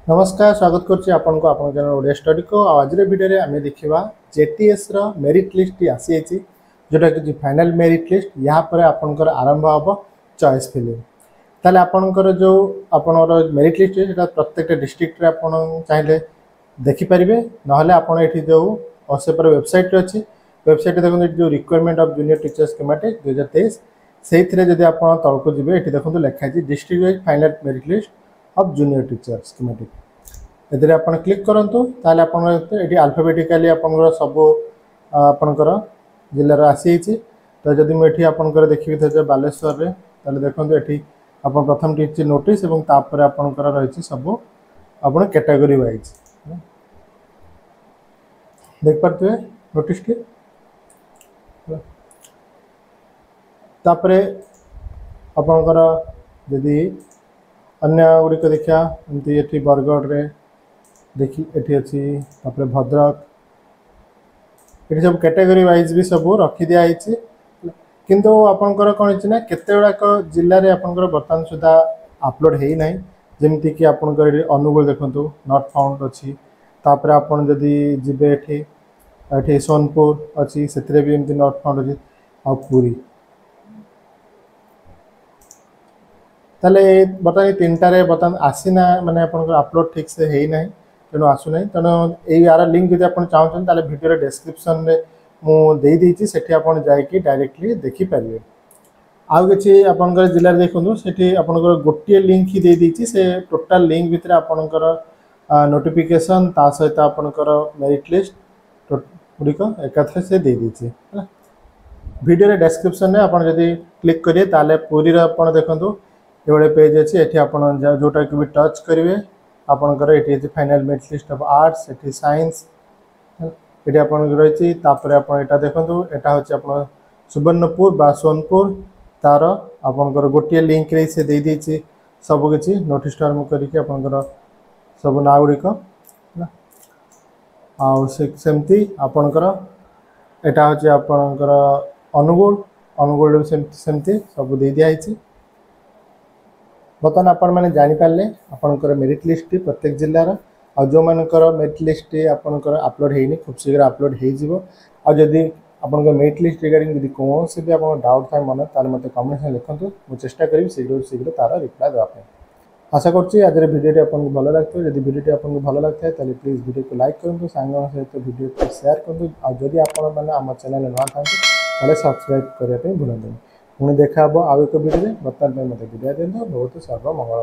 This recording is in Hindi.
नमस्कार स्वागत करुच्ची आपण को आपण चैनल ओडिया स्टडी को आज वीडियो रे आमे देखिबा जेटीएस रो मेरिट लिस्ट आसी अछि जोटा कि फाइनल मेरिट लिस्ट यहाँ पर आपनकर आरंभ हबो चॉइस फिलिंग ताले आपनकर जो आपनर मेरिट लिस्ट सेटा प्रत्येक डिस्ट्रिक्ट रे आपण चाहिले देखि परिबे नहले आपण एठी जो ओसे पर वेबसाइट रे अछि वेबसाइट देखो जो requirement of junior teachers schematic 2023 सेहिथरे जदि आपण तळको जिबे एठी देखो लिखा अछि district wise final merit list of junior teacher schematic एदरे आपण क्लिक करंतु ताले आपण एठी अल्फाबेटिकली आपनकर सब आपनकर जिल्ला रा आसी छि तो जदि म एठी आपनकर देखिबि त बालेश्वर रे ताले देखंतु एठी आपण प्रथम टीच नोटिस एवं तापर आपनकर रहिछि सब आपण कैटेगरी वाइज देख पारते नोटिस के तापरे आपनकर जदि अन्य गुड़िक देखा एमती ये बरगढ़ रे देखी एठी अच्छी तापर भद्रक ये सब कैटेगरी वाइज भी सब रखी दिया किंतु आपनकर कौन है ना केतेगुड़ाक जिले में आपनकर बर्तमान सुधा अपलोड है ना जमीती कि आपनकर अनुगुल देखंतु नॉट फाउंड अच्छी तापर आपन जदि जिबे एठी सोनपुर अच्छी से भी एमती नॉट फाउंड अच्छी आ पूरी ताले बर्तमान तीन टारे बर्तमान आसीना माने आपनकर अपलोड ठीक से है ना तेणु आसु ना तेणु यार लिंक जब आप चाहते ताले वीडियो डिस्क्रिप्शन रे मु दे देछि सेठी आपन जाय कि डायरेक्टली देखि परिबे आउ किछि आपनकर जिल्ला रे देखंतु सेठी आपनकर गोटिए लिंक ही दे देछि से टोटल लिंक भितर आपनकर नोटिफिकेशन ता सहित आपनकर मेरिट लिस्ट गुडिक एकाथरे से दे देछि वीडियो रे डिस्क्रिप्शन रे आपन जदि क्लिक करिए ताले पूरी रे आपन देखंतु ये पेज अच्छे ये आपन जोटा कि भी टच करेंगे आपनकर ये final merit list of arts ये साइंस ये आप रही आपटा देखो यहाँ हूँ आप सुवर्णपुर बा सोनपुर तार आपनकर गोटे लिंक रे से दे देछि सब किछि नोटिस टर्म करके आपनकर सब ना गुड़िक आमती आपनकर यहाँ हूँ आपनकर अनुगुल सेमती सब दे दिखाई बर्तमान आपण मैंने जानीपारे आपंकर मेरिट लिस्ट प्रत्येक जिलार आ जो मानकर मेरिट लिस्ट आपंकर अपलोड होनी खूब शीघ्र अपलोड होदी आपंकर मेरिट लिस्ट रिगार्डिंग यदि कौन से भी आप डाउट था मन ताल मत कमेंट में लिखूँ मुझे चेष्टा करी शीघ्र शीघ्र तार रिप्लाई देवाई आशा करुँच आज भिडियो आपको भल लगता है जब भिडियो आपको भल लगता है तो प्लीज भिडियो को लाइक करूँ सांग सहित भिडियो को शेयर करूँ आदि आप चैनल नुआ था सब्सक्राइब करने भूलते पुणी देखा आउ एक भिडियो बर्तमान मत विदाय दिखाँ बहुत सर्वमंगल।